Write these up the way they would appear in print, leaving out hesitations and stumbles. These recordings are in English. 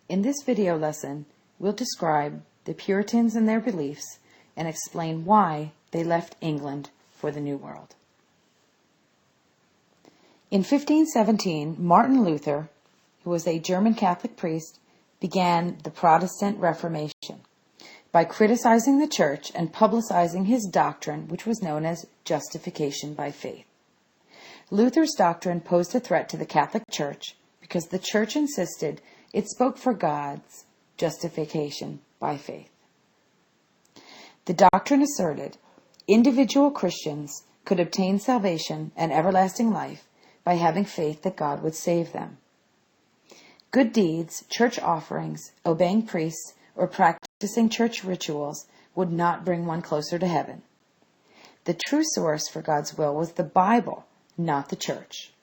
In this video lesson, we'll describe the Puritans and their beliefs and explain why they left England for the New World. In 1517, Martin Luther, who was a German Catholic priest, began the Protestant Reformation by criticizing the church and publicizing his doctrine, which was known as justification by faith. Luther's doctrine posed a threat to the Catholic Church because the church insisted it spoke for God's justification by faith. The doctrine asserted individual Christians could obtain salvation and everlasting life by having faith that God would save them. Good deeds, church offerings, obeying priests, or practicing church rituals would not bring one closer to heaven. The true source for God's will was the Bible, not the church.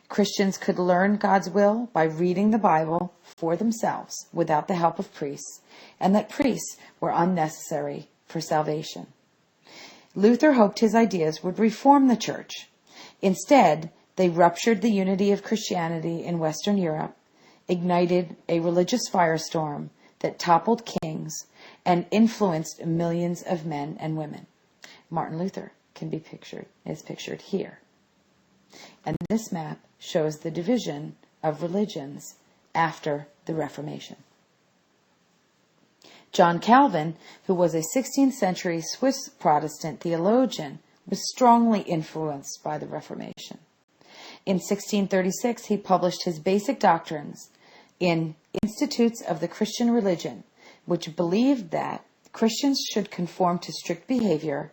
Christians could learn God's will by reading the Bible for themselves without the help of priests, and that priests were unnecessary for salvation. Luther hoped his ideas would reform the church. Instead, they ruptured the unity of Christianity in Western Europe, ignited a religious firestorm that toppled kings and influenced millions of men and women. Martin Luther is pictured here. And this map shows the division of religions after the Reformation. John Calvin, who was a 16th century Swiss Protestant theologian, was strongly influenced by the Reformation. In 1636, he published his basic doctrines in Institutes of the Christian Religion, which believed that Christians should conform to strict behavior,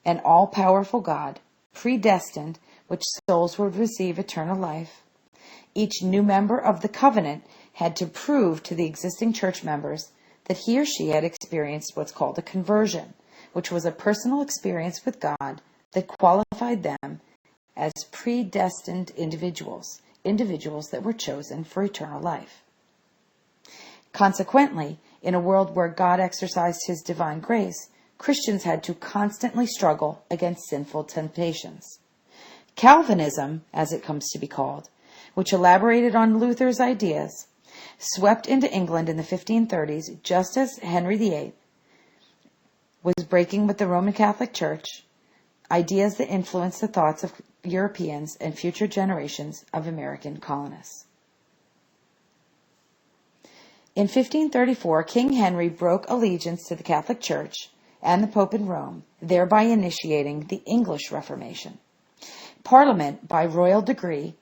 an all-powerful God, predestined, which souls would receive eternal life. Each new member of the covenant had to prove to the existing church members that he or she had experienced what's called a conversion, which was a personal experience with God that qualified them as predestined individuals that were chosen for eternal life. Consequently, in a world where God exercised his divine grace, Christians had to constantly struggle against sinful temptations. Calvinism, as it comes to be called, which elaborated on Luther's ideas, swept into England in the 1530s just as Henry VIII was breaking with the Roman Catholic Church, ideas that influenced the thoughts of Europeans and future generations of American colonists. In 1534, King Henry broke allegiance to the Catholic Church and the Pope in Rome, thereby initiating the English Reformation. Parliament, by royal decree,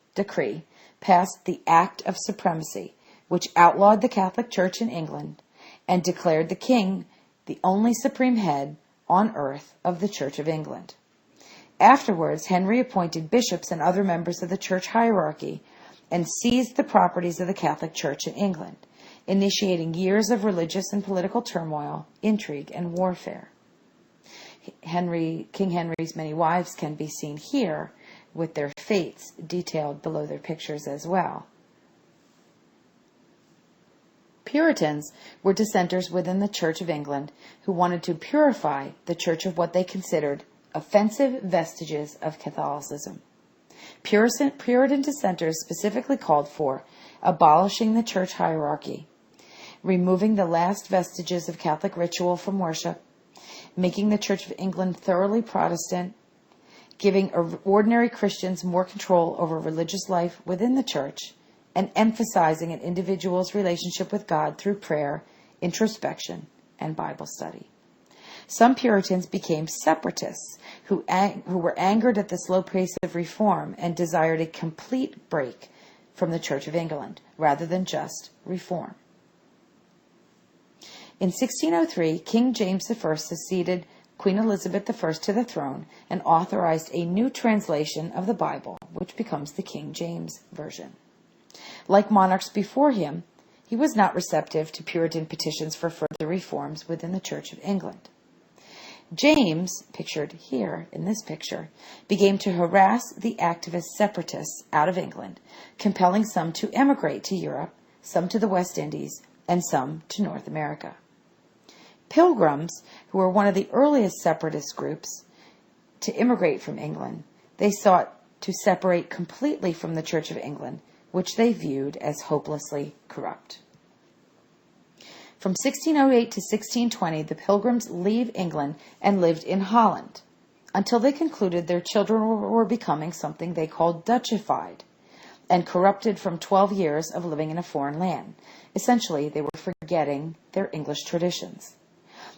passed the Act of Supremacy, which outlawed the Catholic Church in England and declared the king the only supreme head on earth of the Church of England. Afterwards, Henry appointed bishops and other members of the church hierarchy and seized the properties of the Catholic Church in England, initiating years of religious and political turmoil, intrigue, and warfare. King Henry's many wives can be seen here, with their fates detailed below their pictures as well. Puritans were dissenters within the Church of England who wanted to purify the church of what they considered offensive vestiges of Catholicism. Puritan dissenters specifically called for abolishing the church hierarchy, removing the last vestiges of Catholic ritual from worship, making the Church of England thoroughly Protestant, giving ordinary Christians more control over religious life within the church, and emphasizing an individual's relationship with God through prayer, introspection, and Bible study. Some Puritans became separatists who were angered at the slow pace of reform and desired a complete break from the Church of England rather than just reform. In 1603, King James I succeeded Queen Elizabeth I to the throne and authorized a new translation of the Bible, which becomes the King James Version. Like monarchs before him, he was not receptive to Puritan petitions for further reforms within the Church of England. James, pictured here in this picture, began to harass the activist separatists out of England, compelling some to emigrate to Europe, some to the West Indies, and some to North America. Pilgrims, who were one of the earliest separatist groups to immigrate from England, they sought to separate completely from the Church of England, which they viewed as hopelessly corrupt. From 1608 to 1620, the Pilgrims leave England and lived in Holland until they concluded their children were becoming something they called Dutchified and corrupted from 12 years of living in a foreign land. Essentially, they were forgetting their English traditions.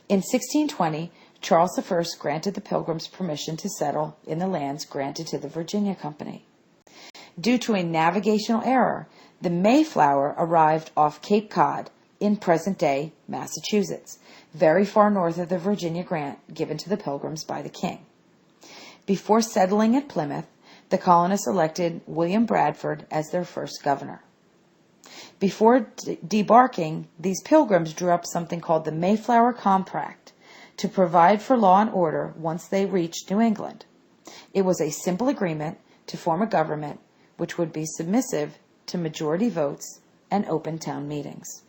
In 1620, Charles I granted the Pilgrims permission to settle in the lands granted to the Virginia Company. Due to a navigational error, the Mayflower arrived off Cape Cod in present-day Massachusetts, very far north of the Virginia grant given to the Pilgrims by the King. Before settling at Plymouth, the colonists elected William Bradford as their first governor. Before debarking, these Pilgrims drew up something called the Mayflower Compact to provide for law and order once they reached New England. It was a simple agreement to form a government which would be submissive to majority votes and open town meetings.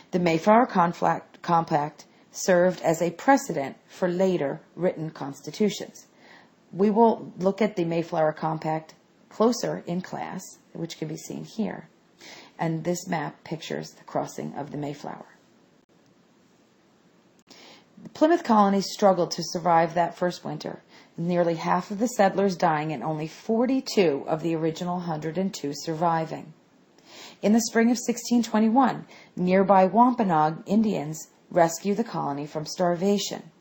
The Mayflower Compact served as a precedent for later written constitutions. We will look at the Mayflower Compact closer in class, which can be seen here. And this map pictures the crossing of the Mayflower. The Plymouth colony struggled to survive that first winter, nearly half of the settlers dying and only 42 of the original 102 surviving. In the spring of 1621, nearby Wampanoag Indians rescued the colony from starvation.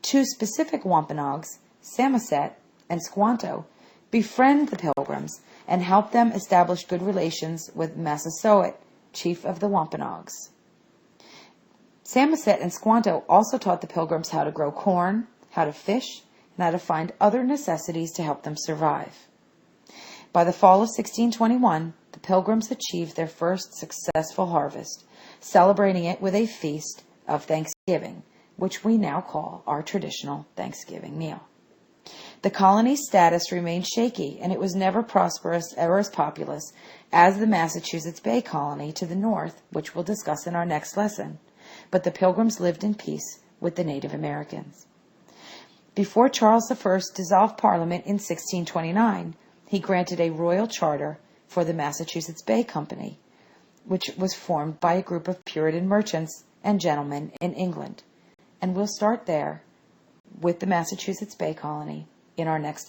Two specific Wampanoags, Samoset and Squanto, befriend the Pilgrims and help them establish good relations with Massasoit, chief of the Wampanoags. Samoset and Squanto also taught the Pilgrims how to grow corn, how to fish, and how to find other necessities to help them survive. By the fall of 1621, the Pilgrims achieved their first successful harvest, celebrating it with a feast of Thanksgiving, which we now call our traditional Thanksgiving meal. The colony's status remained shaky, and it was never prosperous or as populous as the Massachusetts Bay Colony to the north, which we'll discuss in our next lesson. But the Pilgrims lived in peace with the Native Americans. Before Charles I dissolved Parliament in 1629, he granted a royal charter for the Massachusetts Bay Company, which was formed by a group of Puritan merchants and gentlemen in England. And we'll start there with the Massachusetts Bay Colony in our next